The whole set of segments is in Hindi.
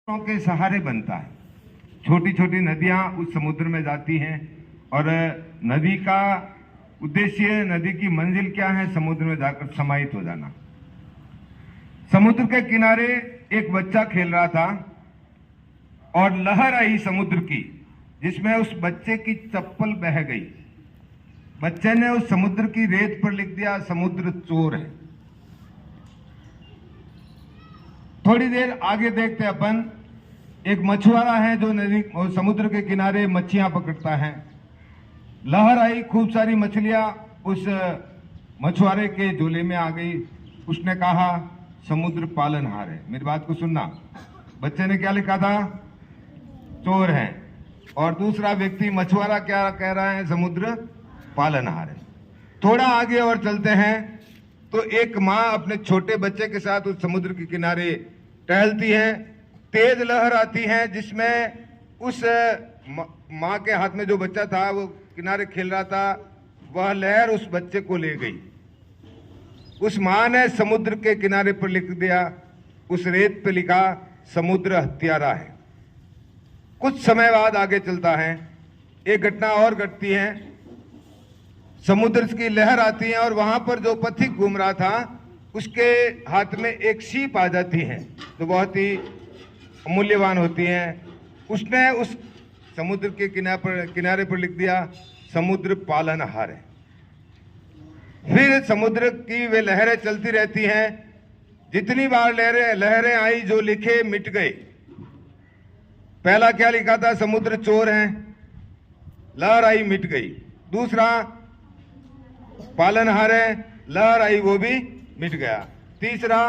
के सहारे बनता है। छोटी छोटी नदियां उस समुद्र में जाती हैं और नदी का उद्देश्य, नदी की मंजिल क्या है? समुद्र में जाकर समाहित हो जाना। समुद्र के किनारे एक बच्चा खेल रहा था और लहर आई समुद्र की, जिसमें उस बच्चे की चप्पल बह गई। बच्चे ने उस समुद्र की रेत पर लिख दिया, समुद्र चोर है। थोड़ी देर आगे देखते अपन, एक मछुआरा है जो नदी और समुद्र के किनारे मच्छियां पकड़ता है। लहर आई, खूब सारी मछलियां उस मछुआरे के झोले में आ गई। उसने कहा समुद्र पालनहार है। मेरी बात को सुनना, बच्चे ने क्या लिखा था? चोर है। और दूसरा व्यक्ति मछुआरा क्या कह रहा है? समुद्र पालनहार है। थोड़ा आगे और चलते हैं तो एक माँ अपने छोटे बच्चे के साथ उस समुद्र के किनारे टहलती है। तेज लहर आती है जिसमें उस माँ के हाथ में जो बच्चा था, वो किनारे खेल रहा था, वह लहर उस बच्चे को ले गई। उस माँ ने समुद्र के किनारे पर लिख दिया, उस रेत पे लिखा समुद्र हत्यारा है। कुछ समय बाद आगे चलता है, एक घटना और घटती है। समुद्र की लहर आती है और वहां पर जो पथिक घूम रहा था, उसके हाथ में एक सीप आ जाती है जो बहुत ही मूल्यवान होती है। उसने उस समुद्र के किनारे पर लिख दिया समुद्र पालनहार है। फिर समुद्र की वे लहरें चलती रहती हैं। जितनी बार लहरें आई, जो लिखे मिट गए। पहला क्या लिखा था? समुद्र चोर है। लहर आई, मिट गई। दूसरा पालनहार है, लहर आई, वो भी मिट गया। तीसरा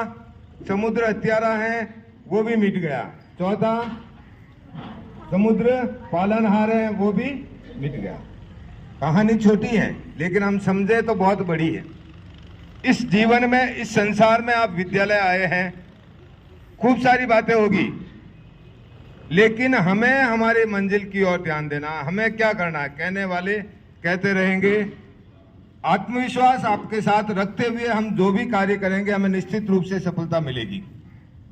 समुद्र हत्यारा है, वो भी मिट गया। चौथा समुद्र पालनहार है, वो भी मिट गया। कहानी छोटी है लेकिन हम समझे तो बहुत बड़ी है। इस जीवन में, इस संसार में आप विद्यालय आए हैं, खूब सारी बातें होगी, लेकिन हमें हमारी मंजिल की ओर ध्यान देना। हमें क्या करना है? कहने वाले कहते रहेंगे। आत्मविश्वास आपके साथ रखते हुए हम जो भी कार्य करेंगे, हमें निश्चित रूप से सफलता मिलेगी।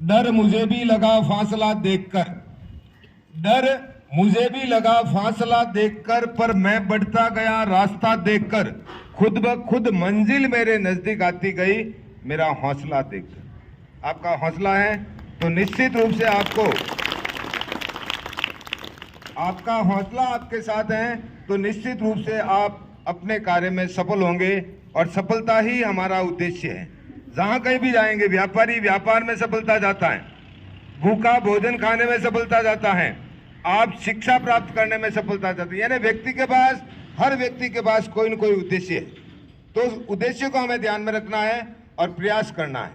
डर मुझे भी लगा फासला देखकर, डर मुझे भी लगा फासला देखकर, पर मैं बढ़ता गया रास्ता देखकर। खुद ब खुद मंजिल मेरे नजदीक आती गई, मेरा हौसला देखकर। आपका हौसला है तो निश्चित रूप से आपका हौसला आपके साथ है तो निश्चित रूप से आप अपने कार्य में सफल होंगे। और सफलता ही हमारा उद्देश्य है। जहां कहीं भी जाएंगे, व्यापारी व्यापार में सफलता जाता है, भूखा भोजन खाने में सफलता जाता है, आप शिक्षा प्राप्त करने में सफलता जाती है। यानी व्यक्ति के पास, हर व्यक्ति के पास कोई न कोई उद्देश्य है। तो उस उद्देश्य को हमें ध्यान में रखना है और प्रयास करना है।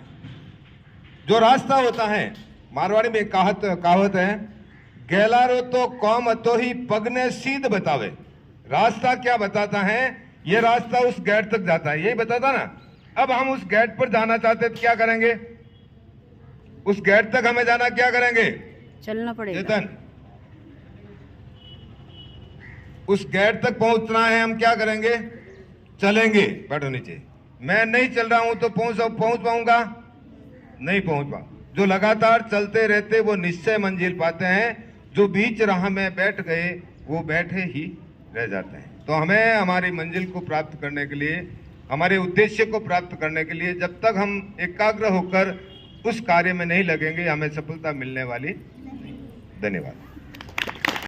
जो रास्ता होता है, मारवाड़ी में एक कहावत है, गैलारो तो कौम तो ही पगने सीध बतावे। रास्ता क्या बताता है? ये रास्ता उस गेट तक जाता है, यही बताता ना। अब हम उस गेट पर जाना चाहते तो क्या करेंगे? उस गेट तक हमें जाना, क्या करेंगे? चलना पड़ेगा। चेतन, उस गेट तक पहुंचना है, हम क्या करेंगे? चलेंगे। बैठो नीचे। मैं नहीं चल रहा हूं तो पहुंच पाऊंगा? नहीं पहुंच पाऊंगा। जो लगातार चलते रहते वो निश्चय मंजिल पाते हैं। जो बीच राह में बैठ गए वो बैठे ही रह जाते हैं। तो हमें हमारी मंजिल को प्राप्त करने के लिए, हमारे उद्देश्य को प्राप्त करने के लिए, जब तक हम एकाग्र होकर उस कार्य में नहीं लगेंगे, हमें सफलता मिलने वाली नहीं। धन्यवाद।